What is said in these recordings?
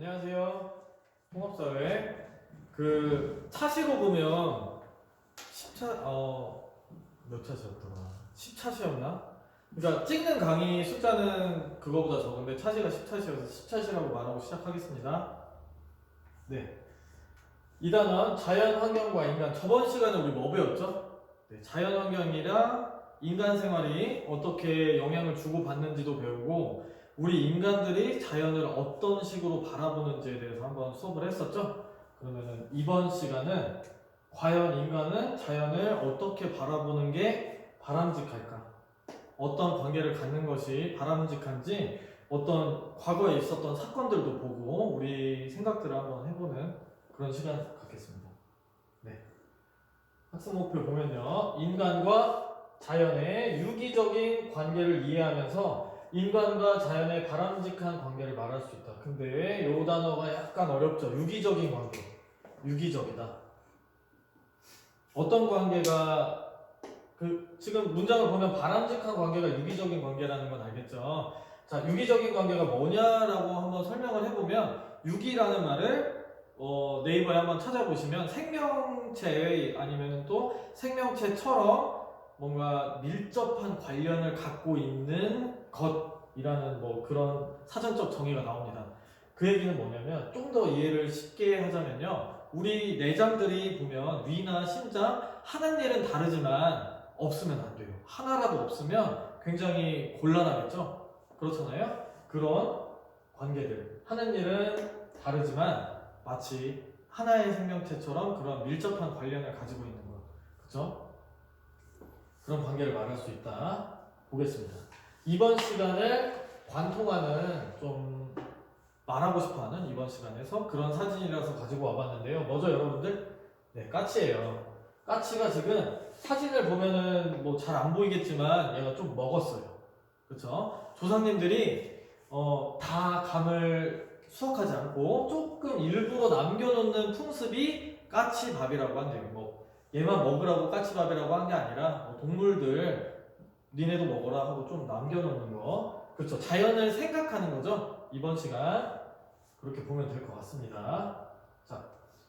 안녕하세요. 통합사회. 차시로 보면 10차, 몇 차시였더라? 10차시였나? 그러니까 찍는 강의 숫자는 그거보다 적은데 차시가 10차시여서 10차시라고 말하고 시작하겠습니다. 네. 이 단원 자연환경과 인간. 저번 시간에 우리 뭐 배웠죠? 네, 자연환경이랑 인간 생활이 어떻게 영향을 주고받는지도 배우고, 우리 인간들이 자연을 어떤 식으로 바라보는지에 대해서 한번 수업을 했었죠? 그러면은 이번 시간은 과연 인간은 자연을 어떻게 바라보는 게 바람직할까? 어떤 관계를 갖는 것이 바람직한지, 어떤 과거에 있었던 사건들도 보고 우리 생각들을 한번 해보는 그런 시간 갖겠습니다. 네. 학습 목표 보면요. 인간과 자연의 유기적인 관계를 이해하면서 인간과 자연의 바람직한 관계를 말할 수 있다. 근데 이 단어가 약간 어렵죠. 유기적인 관계. 유기적이다. 어떤 관계가 지금 문장을 보면 바람직한 관계가 유기적인 관계라는 건 알겠죠. 자, 유기적인 관계가 뭐냐라고 한번 설명을 해보면, 유기라는 말을 네이버에 한번 찾아보시면 생명체의 아니면 또 생명체처럼 뭔가 밀접한 관련을 갖고 있는 것이라는 뭐 그런 사전적 정의가 나옵니다. 그 얘기는 뭐냐면, 좀 더 이해를 쉽게 하자면요, 우리 내장들이 보면 위나 심장 하는 일은 다르지만 없으면 안 돼요. 하나라도 없으면 굉장히 곤란하겠죠? 그렇잖아요? 그런 관계들, 하는 일은 다르지만 마치 하나의 생명체처럼 그런 밀접한 관련을 가지고 있는 것, 그쵸? 그런 관계를 말할 수 있다. 보겠습니다. 이번 시간을 관통하는, 좀 말하고 싶어하는 이번 시간에서 그런 사진이라서 가지고 와봤는데요. 뭐죠, 여러분들? 네, 까치예요. 까치가 지금 사진을 보면은 뭐 잘 안 보이겠지만 얘가 좀 먹었어요. 그쵸? 조상님들이 다 감을 수확하지 않고 조금 일부러 남겨놓는 풍습이 까치밥이라고 한대요. 뭐 얘만 먹으라고 까치밥이라고 한 게 아니라 뭐 동물들 니네도 먹어라 하고 좀 남겨놓는 거. 그렇죠. 자연을 생각하는 거죠. 이번 시간 그렇게 보면 될 것 같습니다. 자,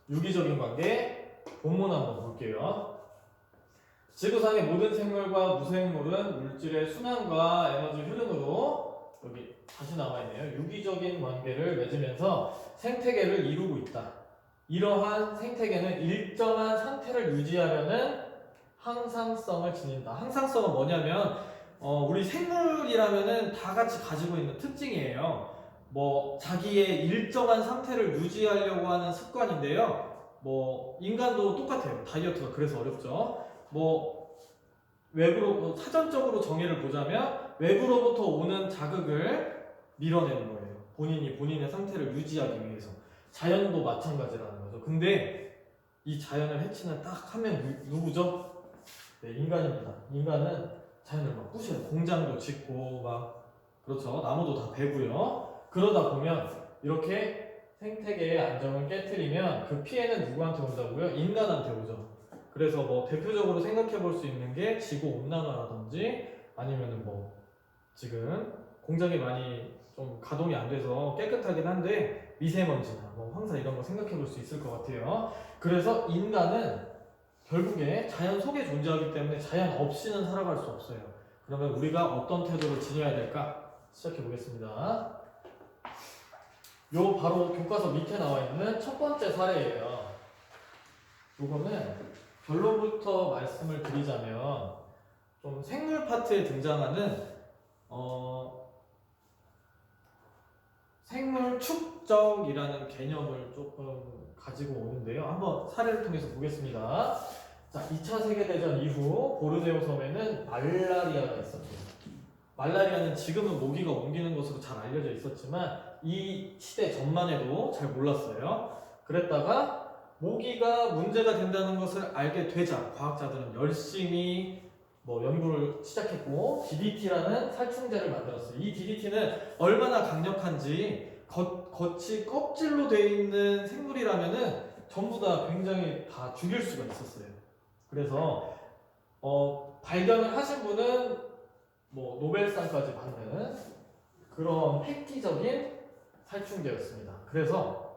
유기적인 관계 본문 한번 볼게요. 지구상의 모든 생물과 무생물은 물질의 순환과 에너지 흐름으로, 여기 다시 나와 있네요. 유기적인 관계를 맺으면서 생태계를 이루고 있다. 이러한 생태계는 일정한 상태를 유지하려는 항상성을 지닌다. 항상성은 뭐냐면 우리 생물이라면은 다 같이 가지고 있는 특징이에요. 뭐 자기의 일정한 상태를 유지하려고 하는 습관인데요. 뭐 인간도 똑같아요. 다이어트가 그래서 어렵죠. 뭐 외부로 사전적으로 정의를 보자면 외부로부터 오는 자극을 밀어내는 거예요. 본인이 본인의 상태를 유지하기 위해서. 자연도 마찬가지라는 거죠. 근데 이 자연을 해치는 딱 한 명 누구죠? 네, 인간입니다. 인간은 자연을 막 부셔요. 공장도 짓고 막, 그렇죠. 나무도 다 베고요. 그러다 보면 이렇게 생태계의 안정을 깨트리면 그 피해는 누구한테 온다고요? 인간한테 오죠. 그래서 뭐 대표적으로 생각해 볼 수 있는 게 지구 온난화라든지, 아니면은 뭐 지금 공장이 많이 좀 가동이 안 돼서 깨끗하긴 한데 미세먼지나 뭐 황사 이런 거 생각해 볼 수 있을 것 같아요. 그래서 인간은 결국에 자연 속에 존재하기 때문에 자연 없이는 살아갈 수 없어요. 그러면 우리가 어떤 태도를 지녀야 될까? 시작해 보겠습니다. 요 바로 교과서 밑에 나와 있는 첫 번째 사례예요. 요거는 결론부터 말씀을 드리자면, 좀 생물 파트에 등장하는 생물 축적이라는 개념을 조금 가지고 오는데요. 한번 사례를 통해서 보겠습니다. 자, 2차 세계대전 이후 보르네오 섬에는 말라리아가 있었죠. 말라리아는 지금은 모기가 옮기는 것으로 잘 알려져 있었지만 이 시대 전만 해도 잘 몰랐어요. 그랬다가 모기가 문제가 된다는 것을 알게 되자 과학자들은 열심히 뭐 연구를 시작했고 DDT라는 살충제를 만들었어요. 이 DDT는 얼마나 강력한지, 겉이 껍질로 되어 있는 생물이라면은 전부 다 굉장히 다 죽일 수가 있었어요. 그래서 발견을 하신 분은 뭐 노벨상까지 받는 그런 획기적인 살충제였습니다. 그래서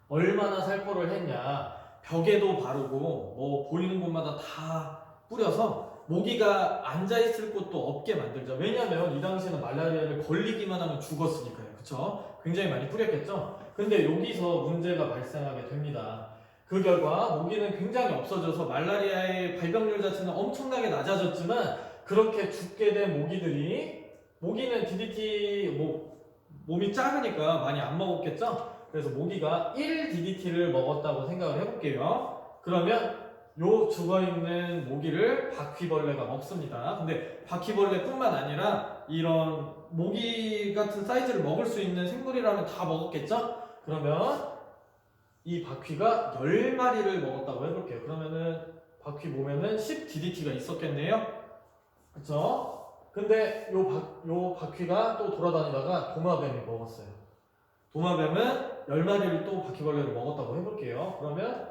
얼마나 살포를 했냐, 벽에도 바르고 뭐 보이는 곳마다 다 뿌려서 모기가 앉아있을 곳도 없게 만들죠. 왜냐하면 이 당시에는 말라리아를 걸리기만 하면 죽었으니까요. 그쵸? 굉장히 많이 뿌렸겠죠? 근데 여기서 문제가 발생하게 됩니다. 그 결과 모기는 굉장히 없어져서 말라리아의 발병률 자체는 엄청나게 낮아졌지만 그렇게 죽게 된 모기는 DDT 몸이 작으니까 많이 안 먹었겠죠? 그래서 모기가 1 DDT를 먹었다고 생각을 해볼게요. 그러면 요 죽어있는 모기를 바퀴벌레가 먹습니다. 근데 바퀴벌레뿐만 아니라 이런 모기 같은 사이즈를 먹을 수 있는 생물이라면 다 먹었겠죠? 그러면 이 바퀴가 10마리를 먹었다고 해볼게요. 그러면은 바퀴 몸에는 10 DDT가 있었겠네요? 그쵸? 근데 요 바퀴가 또 돌아다니다가 도마뱀이 먹었어요. 도마뱀은 10마리를 또 바퀴벌레를 먹었다고 해볼게요. 그러면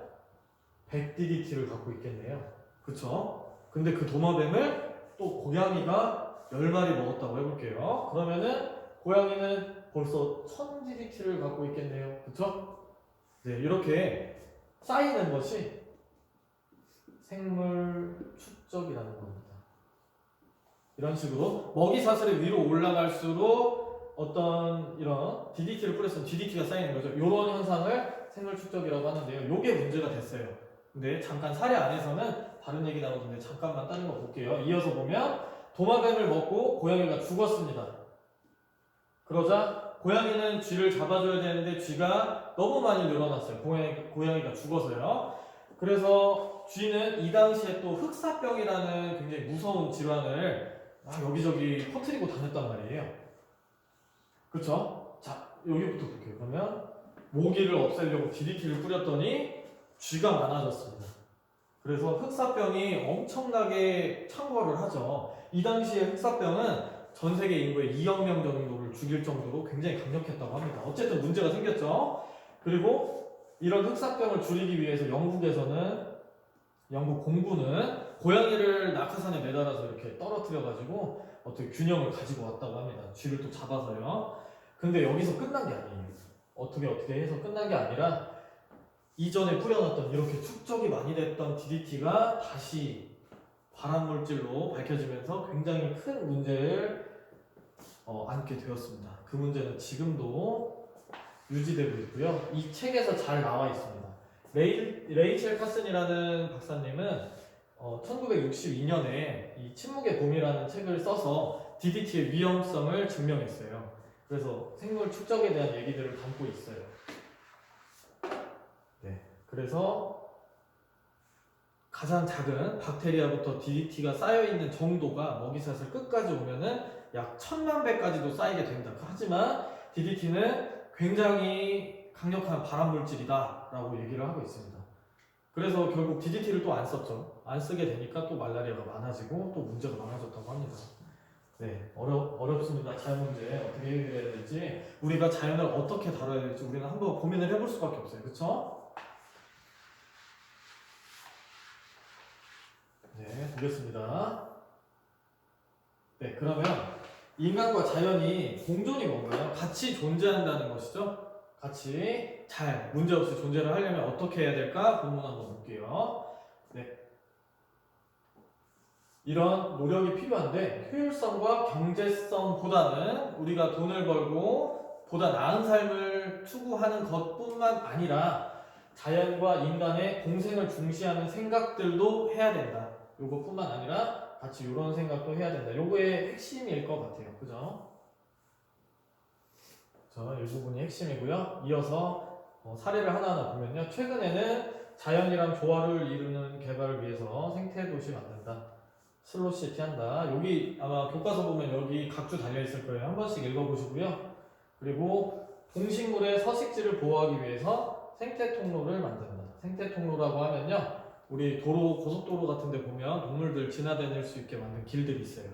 100 DDT를 갖고 있겠네요. 그쵸? 근데 그 도마뱀을 또 고양이가 10마리 먹었다고 해볼게요. 그러면은 고양이는 벌써 1000 DDT를 갖고 있겠네요. 그쵸? 네, 이렇게 쌓이는 것이 생물 축적이라는 겁니다. 이런 식으로 먹이 사슬이 위로 올라갈수록 어떤 이런 DDT를 뿌렸으면 DDT가 쌓이는 거죠. 이런 현상을 생물 축적이라고 하는데요. 이게 문제가 됐어요. 근데 잠깐 사례 안에서는 다른 얘기 나오는데 잠깐만 다른 거 볼게요. 이어서 보면 도마뱀을 먹고 고양이가 죽었습니다. 그러자 고양이는 쥐를 잡아줘야 되는데 쥐가 너무 많이 늘어났어요. 고양이가 죽어서요. 그래서 쥐는 이 당시에 또 흑사병이라는 굉장히 무서운 질환을 여기저기 퍼뜨리고 다녔단 말이에요. 그쵸? 자, 여기부터 볼게요. 그러면 모기를 없애려고 DDT를 뿌렸더니 쥐가 많아졌습니다. 그래서 흑사병이 엄청나게 창궐을 하죠. 이 당시에 흑사병은 전 세계 인구의 2억 명 정도를 죽일 정도로 굉장히 강력했다고 합니다. 어쨌든 문제가 생겼죠. 그리고 이런 흑사병을 줄이기 위해서 영국 공군은 고양이를 낙하산에 매달아서 이렇게 떨어뜨려가지고 어떻게 균형을 가지고 왔다고 합니다. 쥐를 또 잡아서요. 근데 여기서 끝난 게 아니에요. 어떻게 해서 끝난 게 아니라 이전에 뿌려놨던 이렇게 축적이 많이 됐던 DDT가 다시 발암물질로 밝혀지면서 굉장히 큰 문제를 안게 되었습니다. 그 문제는 지금도 유지되고 있고요. 이 책에서 잘 나와 있습니다. 레이첼 카슨이라는 박사님은 1962년에 이 침묵의 봄이라는 책을 써서 DDT의 위험성을 증명했어요. 그래서 생물 축적에 대한 얘기들을 담고 있어요. 네, 그래서 가장 작은 박테리아부터 DDT가 쌓여있는 정도가 먹이사슬 끝까지 오면은 약 1000만 배까지도 쌓이게 된다. 하지만 DDT는 굉장히 강력한 발암물질이다 라고 얘기를 하고 있습니다. 그래서 결국 DDT를 또 안 썼죠. 안 쓰게 되니까 또 말라리아가 많아지고 또 문제가 많아졌다고 합니다. 네, 어렵습니다. 자연 문제 어떻게 해결해야 될지, 우리가 자연을 어떻게 다뤄야 될지 우리는 한번 고민을 해볼 수밖에 없어요. 그쵸? 네, 보겠습니다. 네, 그러면 인간과 자연이 공존이 뭔가요? 같이 존재한다는 것이죠. 같이 잘 문제없이 존재를 하려면 어떻게 해야 될까? 본문 한번 볼게요. 네, 이런 노력이 필요한데 효율성과 경제성보다는 우리가 돈을 벌고 보다 나은 삶을 추구하는 것뿐만 아니라 자연과 인간의 공생을 중시하는 생각들도 해야 된다. 요것뿐만 아니라 같이 이런 생각도 해야 된다. 요거의 핵심일 것 같아요. 그죠? 이 부분이 핵심이고요. 이어서 사례를 하나하나 보면요. 최근에는 자연이랑 조화를 이루는 개발을 위해서 생태도시 만든다. 슬로시티 한다. 여기 아마 교과서 보면 여기 각주 달려있을 거예요. 한 번씩 읽어보시고요. 그리고 동식물의 서식지를 보호하기 위해서 생태통로를 만든다. 생태통로라고 하면요, 우리 고속도로 같은 데 보면 동물들 지나다닐 수 있게 만든 길들이 있어요.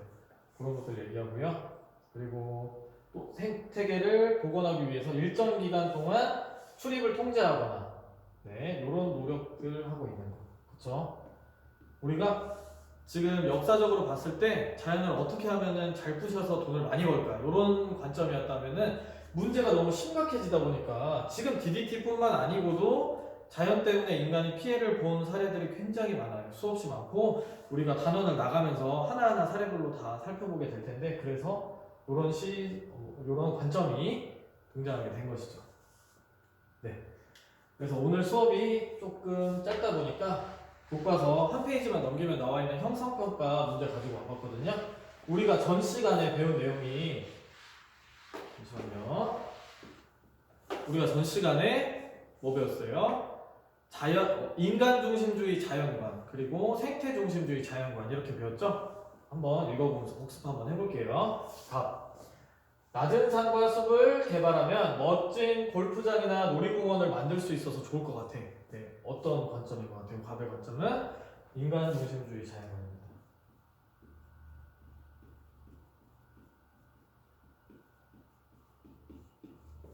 그런 것들 얘기하고요. 그리고 또 생태계를 복원하기 위해서 일정 기간 동안 출입을 통제하거나, 네, 이런 노력들 하고 있는 거. 그쵸? 우리가 지금 역사적으로 봤을 때 자연을 어떻게 하면은 잘 부셔서 돈을 많이 벌까? 이런 관점이었다면은 문제가 너무 심각해지다 보니까 지금 DDT뿐만 아니고도 자연 때문에 인간이 피해를 본 사례들이 굉장히 많아요. 수없이 많고 우리가 단원을 나가면서 하나하나 사례별로 다 살펴보게 될 텐데 그래서 이런 관점이 등장하게 된 것이죠. 네. 그래서 오늘 수업이 조금 짧다 보니까 교과서 한 페이지만 넘기면 나와 있는 형성평가 문제 가지고 와봤거든요. 우리가 전 시간에 배운 내용이 잠시만요. 우리가 전 시간에 뭐 배웠어요? 인간 중심주의 자연관 그리고 생태 중심주의 자연관 이렇게 배웠죠? 한번 읽어보면서 복습 한번 해볼게요. 답. 낮은 산과 숲을 개발하면 멋진 골프장이나 놀이공원을 만들 수 있어서 좋을 것 같아. 네, 어떤 관점인 것 같아요? 답의 관점은 인간 중심주의 자연관입니다.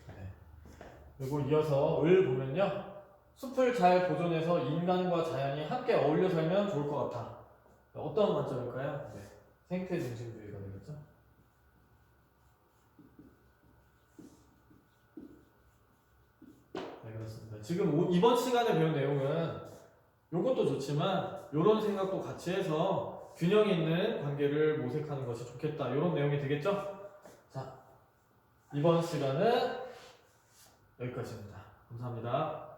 네. 그리고 이어서 을 보면요. 숲을 잘 보존해서 인간과 자연이 함께 어울려 살면 좋을 것 같아. 어떤 관점일까요? 네. 생태 중심주의가 되겠죠? 네, 그렇습니다. 지금 이번 시간에 배운 내용은 이것도 좋지만 이런 생각도 같이 해서 균형 있는 관계를 모색하는 것이 좋겠다. 이런 내용이 되겠죠? 자, 이번 시간은 여기까지입니다. 감사합니다.